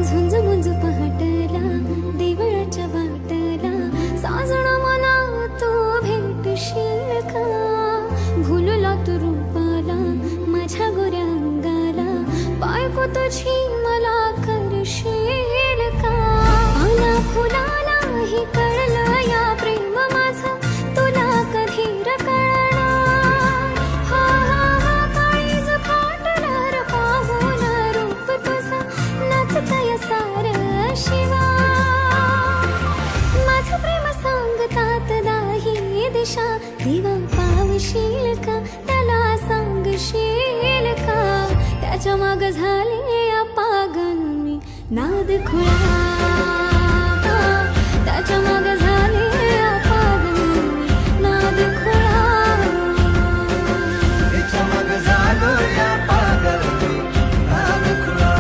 झुंज मुंज पहाटला देवळाच्या वाटला साजणा मला तू भेटशील का भुलला तू रूपाला माझ्या गोऱ्या अंगाला बायको तुझी मला करशील का पाना फुलाला ही कळलं या प्रेम माझं तुला कधी कळणार हा हा हा काळीज फाटणार पाहून रूप तुझं नाचतय सार शिवा माझं प्रेम सांगतात दाही दिशा देवा पावशील का त्याला सांगशील का त्याच्या माग झाले पागल मी नाद खुळा